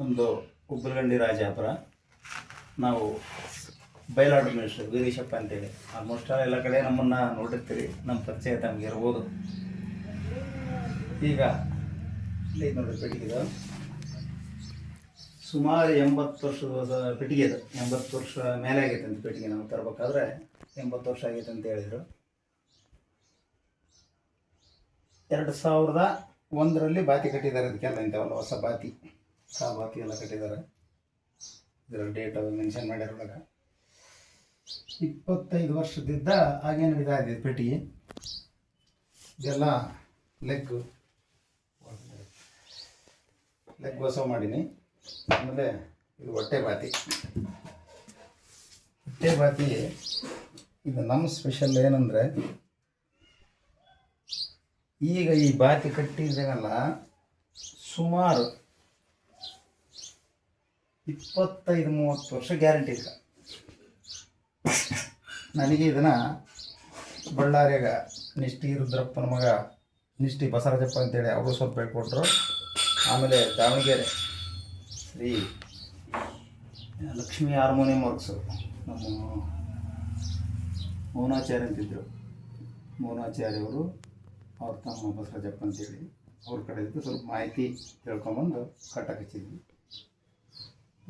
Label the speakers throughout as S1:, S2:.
S1: ಒಂದು ಉಬ್ಬಲಗಂಡಿ ರಾಜಾಪುರ. ನಾವು ಬಯಲಾಡು ಮಿನಿಸ್ಟ್ರು ವೀರೇಶಪ್ಪ ಅಂತೇಳಿ ಆಲ್ಮೋಸ್ಟ್ ಎಲ್ಲ ಕಡೆ ನಮ್ಮನ್ನು ನೋಡಿರ್ತೀರಿ, ನಮ್ಮ ಪರಿಚಯ ತಮಗೆ ಇರ್ಬೋದು. ಈಗ ಇಲ್ಲಿ ನೋಡಿ ಪೆಟ್ಟಿಗೆ ಸುಮಾರು 80 ವರ್ಷದ ಪೆಟ್ಟಿಗೆ ಅದು. 80 ವರ್ಷ ಮೇಲೆ ಆಗೈತೆ ಅಂತ ಪೆಟ್ಟಿಗೆ ನಾವು ತರಬೇಕಾದ್ರೆ 80 ವರ್ಷ ಆಗೈತೆ ಅಂತ ಹೇಳಿದರು. 2001ರಲ್ಲಿ ಬಾತಿ ಕಟ್ಟಿದ್ದಾರೆ. ಅದಕ್ಕೆಲ್ಲ ಇಂಥವಲ್ಲ ಹೊಸ ಬಾತಿ, ಬಾತಿ ಎಲ್ಲ ಕಟ್ಟಿದ್ದಾರೆ. ಇದರ ಡೇಟ್ ಅದು ಮೆನ್ಷನ್ ಮಾಡ್ಯಾರ ಒಳಗೆ. 25 ವರ್ಷದಿಂದ ಹಾಗೆ ನಡೀತಾ ಇದೆ ಪೆಟ್ಟಿಗೆ. ಇದೆಲ್ಲ ಲೆಗ್ ಹೊಸ ಮಾಡೀನಿ. ಆಮೇಲೆ ಇದು ಹೊಟ್ಟೆ ಬಾತಿ. ಇದು ನಮ್ಮ ಸ್ಪೆಷಲ್ ಏನಂದರೆ, ಈಗ ಈ ಬಾತಿ ಕಟ್ಟಿದ್ದೇನಲ್ಲ ಸುಮಾರು 25-30 ವರ್ಷ ಗ್ಯಾರಂಟಿ ಇಲ್ಲ. ನನಗೆ ಇದನ್ನು ಬಳ್ಳಾರಿಯಾಗ ನಿಷ್ಠಿ ರುದ್ರಪ್ಪನ ಮಗ ನಿಷ್ಠಿ ಬಸವರಾಜಪ್ಪ ಅಂತೇಳಿ ಅವರು ಸ್ವಲ್ಪ ಹೇಳ್ಕೊಟ್ರು. ಆಮೇಲೆ ದಾವಣಗೆರೆ ಶ್ರೀ ಲಕ್ಷ್ಮೀ ಹಾರ್ಮೋನಿಯಂ ವರ್ಕ್ಸು ನಮ್ಮ ಮೌನಾಚಾರ್ಯ ಅಂತಿದ್ದರು. ಮೌನಾಚಾರ್ಯವರು ಅವ್ರ ತಮ್ಮ ಬಸವರಾಜಪ್ಪ ಅಂತೇಳಿ ಅವ್ರ ಕಡೆಯಿಂದ ಸ್ವಲ್ಪ ಮಾಹಿತಿ ತಿಳ್ಕೊಂಬಂದು ಕಟ್ಟಕ್ಕೆ ಹಚ್ಚಿದ್ವಿ.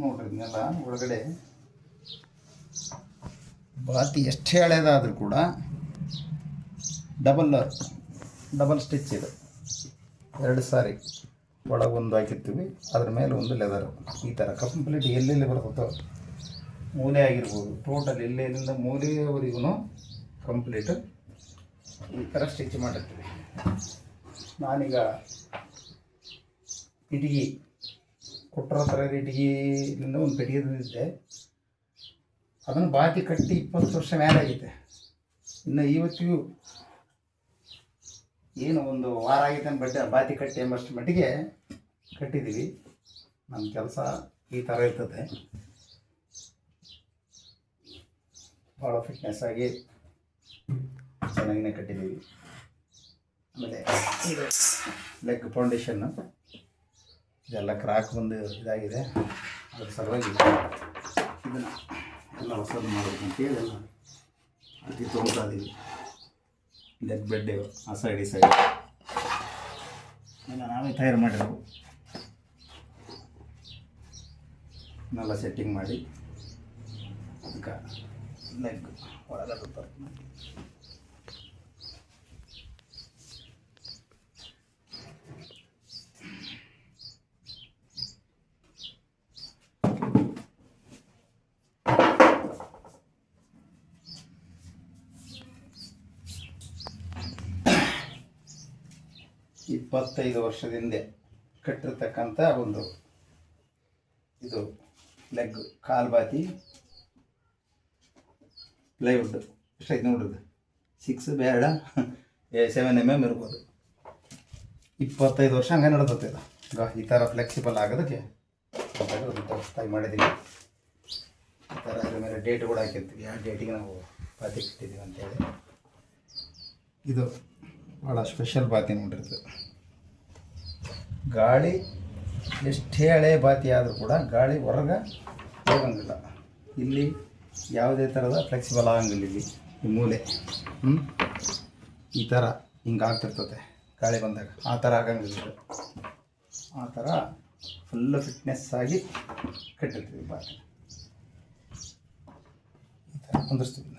S1: ನೋಡ್ರಿ ಇದನ್ನೆಲ್ಲ ಒಳಗಡೆ ಬಾತಿ ಎಷ್ಟೇ ಹಳೇದಾದರೂ ಕೂಡ ಡಬಲ್ ಸ್ಟಿಚ್ ಇದು. 2 ಸಾರಿ ಒಳಗೊಂದು ಹಾಕಿರ್ತೀವಿ, ಅದ್ರ ಮೇಲೆ ಒಂದು ಲೆದರ್. ಈ ಥರ ಕಂಪ್ಲೀಟ್ ಎಲ್ಲೆಲ್ಲಿ ಬರ್ತದೋ ಮೂಲೆ ಆಗಿರ್ಬೋದು, ಟೋಟಲ್ ಎಲ್ಲೆಲ್ಲಿಂದ ಮೂಲೆಯವರೆಗೂ ಕಂಪ್ಲೀಟ್ ಈ ಥರ ಸ್ಟಿಚ್ ಮಾಡಿರ್ತೀವಿ. ನಾನೀಗ ಇಟಗಿ ಕೊಟ್ಟರೋ ಥರ ಇಟಗಿಯಿಂದ ಒಂದು ಪೆಟ್ಟಿಗೆ ತಂದಿದ್ದೆ. ಅದನ್ನು ಬಾತಿ ಕಟ್ಟಿ 20 ವರ್ಷ ಮೇಲೆ ಆಗೈತೆ. ಇನ್ನು ಇವತ್ತಿಗೂ ಏನು ಒಂದು ವಾರ ಆಗೈತೆ ಅಂತ ಬಾತಿ ಕಟ್ಟಿ ಎಂಬಷ್ಟು ಮಟ್ಟಿಗೆ ಕಟ್ಟಿದ್ದೀವಿ. ನಮ್ಮ ಕೆಲಸ ಈ ಥರ ಇರ್ತದೆ. ಭಾಳ ಫಿಟ್ನೆಸ್ ಆಗಿ ಚೆನ್ನಾಗಿನೇ ಕಟ್ಟಿದ್ದೀವಿ. ಆಮೇಲೆ ಇದು ಲೆಗ್ ಫೌಂಡೇಶನ್ನು ಇದೆಲ್ಲ ಕ್ರಾಕ್ ಬಂದು ಇದಾಗಿದೆ. ಅದ್ರ ಸಲುವಾಗಿ ಇದನ್ನು ಎಲ್ಲ ಹೊಸದು ಮಾಡಬೇಕಂತೇಳಿ ಎಲ್ಲ ಅತಿ ತೊಗೊಳ್ತಾ ಇದ್ದೀವಿ. ಲೆಗ್ ಬೆಡ್ ಆ ಸೈಡ್ ಈ ಸೈಡ್ ಎಲ್ಲ ನಾವೇ ತಯಾರು ಮಾಡಿದೆವು. ಎಲ್ಲ ಸೆಟ್ಟಿಂಗ್ ಮಾಡಿ ಅದಕ್ಕೆ ಲೆಗ್ ಒಳಗೆ ಬರ್ತದೆ. ಇಪ್ಪತ್ತೈದು ವರ್ಷದಿಂದ ಕಟ್ಟಿರ್ತಕ್ಕಂಥ ಒಂದು ಇದು ಲೆಗ್ ಕಾಲ್ಬಾತಿ ಪ್ಲೈವುಡ್. ಎಷ್ಟೈತೆ ನೋಡ್ರಿ, 6 ಬೇಡ 7 mm ಇರ್ಬೋದು. 25 ವರ್ಷ ಹಂಗೆ ನಡೆದತ್ತೆ ಇದು. ಈ ಥರ ಫ್ಲೆಕ್ಸಿಬಲ್ ಆಗೋದಕ್ಕೆ ತಾಯಿ ಮಾಡಿದ್ದೀವಿ. ಈ ಥರ ಅದ್ರ ಮೇಲೆ ಡೇಟ್ ಕೂಡ ಹಾಕಿರ್ತೀವಿ, ಯಾವ ಡೇಟಿಗೆ ನಾವು ಬಾತಿ ಕಟ್ಟಿದ್ದೀವಿ ಅಂತೇಳಿ. ಇದು ಭಾಳ ಸ್ಪೆಷಲ್ ಬಾತಿ ನೋಡಿರ್ತದೆ. ಗಾಳಿ ಎಷ್ಟೇ ಹಳೆ ಬಾತಿ ಆದರೂ ಕೂಡ ಗಾಳಿ ಹೊರಗೆ ಹೋಗಂಗಿಲ್ಲ. ಇಲ್ಲಿ ಯಾವುದೇ ಥರದ ಫ್ಲೆಕ್ಸಿಬಲ್ ಆಗಂಗಿಲ್ಲ. ಇಲ್ಲಿ ಈ ಮೂಲೆ ಈ ಥರ ಹಿಂಗೆ ಆಗ್ತಿರ್ತದೆ ಗಾಳಿ ಬಂದಾಗ. ಆ ಥರ ಆಗಂಗಿಲ್ಲ. ಆ ಥರ ಫುಲ್ಲು ಫಿಟ್ನೆಸ್ ಆಗಿ ಕಟ್ಟಿರ್ತೀವಿ ಬಾತಿ. ಈ ಥರ ಕುಂದಿರ್ತೀವಿ.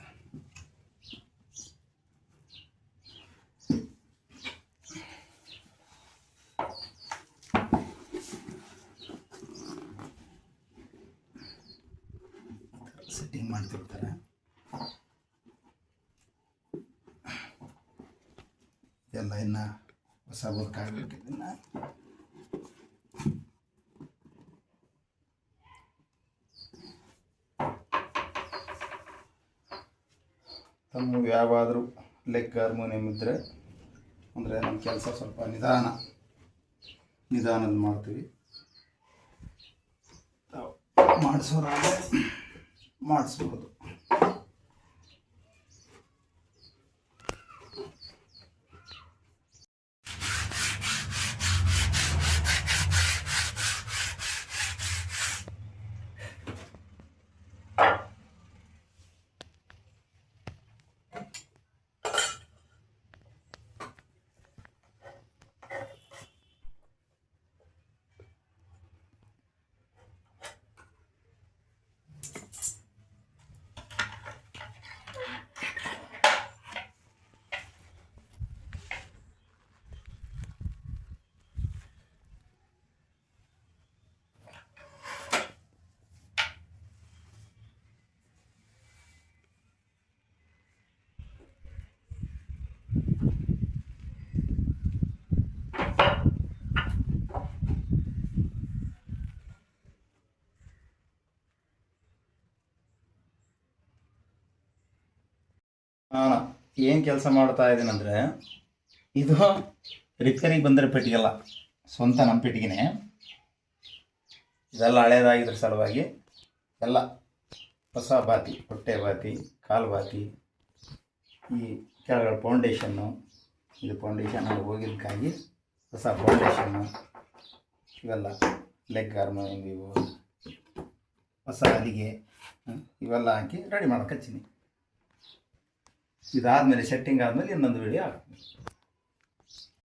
S1: ಸೆಟ್ಟಿಂಗ್ ಮಾಡ್ತಿರ್ತಾರೆ. ಇದೆಲ್ಲ ಇನ್ನು ಹೊಸ ಬದುಕಾಗಬೇಕು. ಇದನ್ನು ತಮ್ಮ ಯಾವಾದರೂ ಲೆಗ್ ಹಾರ್ಮೋನಿಯಂ ಇದ್ದರೆ ಅಂದರೆ ನಮ್ಮ ಕೆಲಸ ಸ್ವಲ್ಪ ನಿಧಾನದ ಮಾಡ್ತೀವಿ. ಮಾಡಿಸೋರಾದರೆ ಮಾಡಿಸ್ಬೋದು. ಏನು ಕೆಲಸ ಮಾಡ್ತಾ ಇದ್ದೀನಂದರೆ, ಇದು ರಿಪೇರಿಗೆ ಬಂದರೆ ಪೆಟ್ಟಿಗೆಲ್ಲ ಸ್ವಂತ ನಮ್ಮ ಪೆಟ್ಟಿಗೆನೇ. ಇದೆಲ್ಲ ಹಳೇದಾಗಿದ್ರ ಸಲುವಾಗಿ ಎಲ್ಲ ಹೊಸ ಬಾತಿ, ಹೊಟ್ಟೆ ಬಾತಿ, ಕಾಲು ಬಾತಿ, ಈ ಕೆಳಗಡೆ ಫೌಂಡೇಶನ್ನು, ಇದು ಫೌಂಡೇಶನಲ್ಲಿ ಹೋಗಿದ್ದಕ್ಕಾಗಿ ಹೊಸ ಫೌಂಡೇಶನ್ನು, ಇವೆಲ್ಲ ಲೆಗ್ ಆರ್ಮ್, ಇವು ಹೊಸ ಅದಿಗೆ, ಇವೆಲ್ಲ ಹಾಕಿ ರೆಡಿ ಮಾಡೋಕೆ ಹಚ್ಚೀನಿ. ಇದಾದಮೇಲೆ ಸೆಟ್ಟಿಂಗ್ ಆದಮೇಲೆ ಇನ್ನೊಂದು ವೀಡಿಯೋ ಹಾಕ್ತೀನಿ.